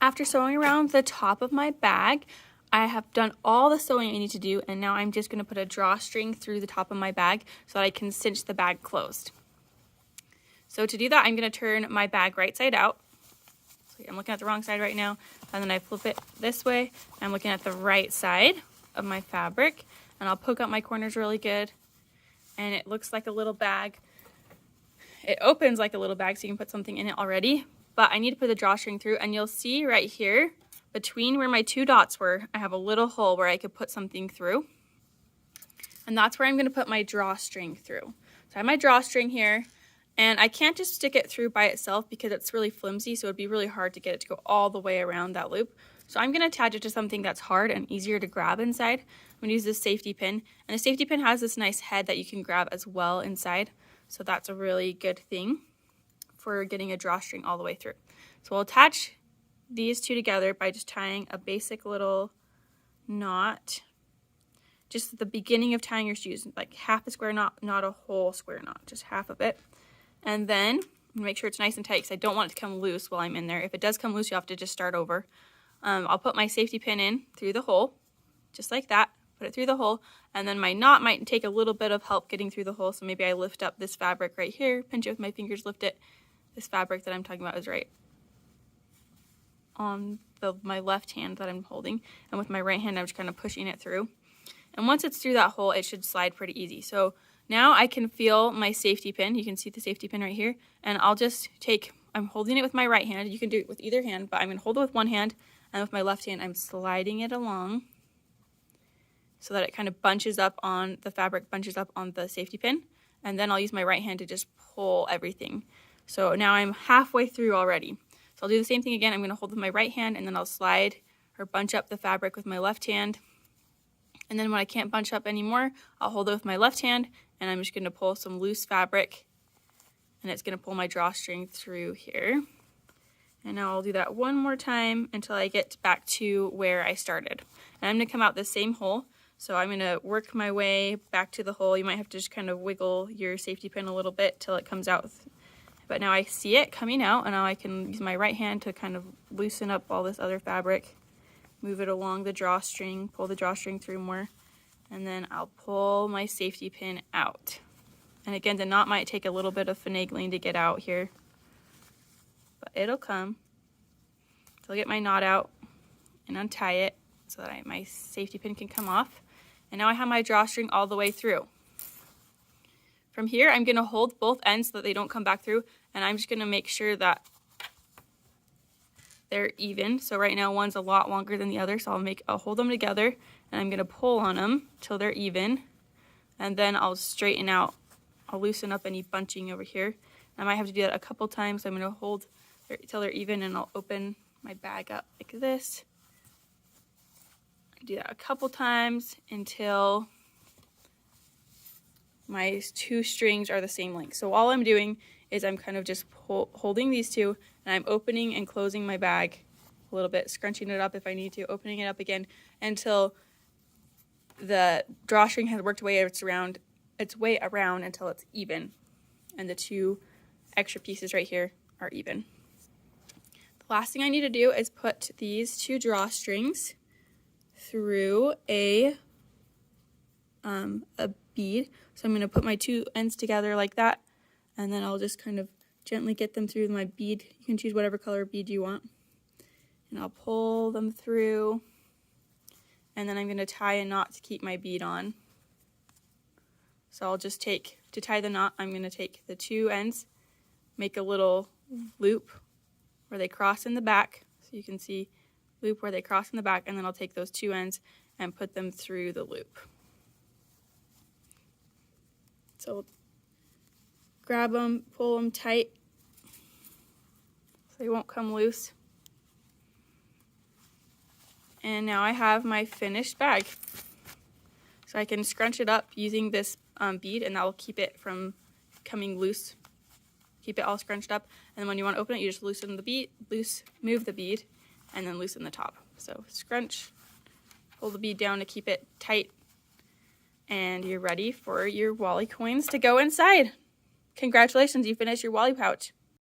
After sewing around the top of my bag, I have done all the sewing I need to do, and now I'm just going to put a drawstring through the top of my bag so that I can cinch the bag closed. So to do that, I'm going to turn my bag right side out. So I'm looking at the wrong side right now, and then I flip it this way. I'm looking at the right side of my fabric, and I'll poke out my corners really good. And it looks like a little bag. It opens like a little bag, so you can put something in it already. But I need to put the drawstring through, and you'll see right here, between where my two dots were, I have a little hole where I could put something through. And that's where I'm going to put my drawstring through. So I have my drawstring here, and I can't just stick it through by itself because it's really flimsy, so it'd be really hard to get it to go all the way around that loop. So I'm going to attach it to something that's hard and easier to grab inside. I'm going to use this safety pin, and the safety pin has this nice head that you can grab as well inside. So that's a really good thing for getting a drawstring all the way through. So we'll attach these two together by just tying a basic little knot just at the beginning of tying your shoes, like half a square knot, not a whole square knot, just half of it. And then make sure it's nice and tight because I don't want it to come loose while I'm in there. If it does come loose, you'll have to just start over. I'll put my safety pin in through the hole, just like that. Put it through the hole, and then my knot might take a little bit of help getting through the hole, so maybe I lift up this fabric right here, pinch it with my fingers, lift it. This fabric that I'm talking about is right on my left hand that I'm holding, and with my right hand I'm just kind of pushing it through. And once it's through that hole, it should slide pretty easy. So now I can feel my safety pin. You can see the safety pin right here, and I'll just I'm holding it with my right hand. You can do it with either hand, but I'm going to hold it with one hand, and with my left hand I'm sliding it along so that it kind of bunches up on the fabric, bunches up on the safety pin, and then I'll use my right hand to just pull everything. So now I'm halfway through already. So I'll do the same thing again. I'm going to hold with my right hand, and then I'll slide or bunch up the fabric with my left hand. And then when I can't bunch up anymore, I'll hold it with my left hand, and I'm just going to pull some loose fabric, and it's going to pull my drawstring through here. And now I'll do that one more time until I get back to where I started. And I'm going to come out the same hole. So I'm going to work my way back to the hole. You might have to just kind of wiggle your safety pin a little bit till it comes out. But now I see it coming out, and now I can use my right hand to kind of loosen up all this other fabric, move it along the drawstring, pull the drawstring through more, and then I'll pull my safety pin out. And again, the knot might take a little bit of finagling to get out here, but it'll come. So I'll get my knot out and untie it so that my safety pin can come off. And now I have my drawstring all the way through. From here, I'm going to hold both ends so that they don't come back through, and I'm just going to make sure that they're even. So right now one's a lot longer than the other, so I'll hold them together, and I'm going to pull on them till they're even, and then I'll straighten out. I'll loosen up any bunching over here. I might have to do that a couple times. I'm going to hold till they're even, and I'll open my bag up like this. I do that a couple times until my two strings are the same length. So all I'm doing is I'm kind of just holding these two, and I'm opening and closing my bag a little bit, scrunching it up if I need to, opening it up again until the drawstring has worked its way around until it's even, and the two extra pieces right here are even. The last thing I need to do is put these two drawstrings through a bead. So I'm going to put my two ends together like that, and then I'll just kind of gently get them through my bead. You can choose whatever color bead you want. And I'll pull them through, and then I'm going to tie a knot to keep my bead on. So I'll just to tie the knot, I'm going to take the two ends, make a little loop where they cross in the back. So you can see loop where they cross in the back, and then I'll take those two ends and put them through the loop. So grab them, pull them tight so they won't come loose. And now I have my finished bag. So I can scrunch it up using this bead, and that will keep it from coming loose. Keep it all scrunched up, and then when you want to open it, you just loosen the bead, move the bead, and then loosen the top. So scrunch, pull the bead down to keep it tight, and you're ready for your Wally coins to go inside. Congratulations, you finished your Wally pouch.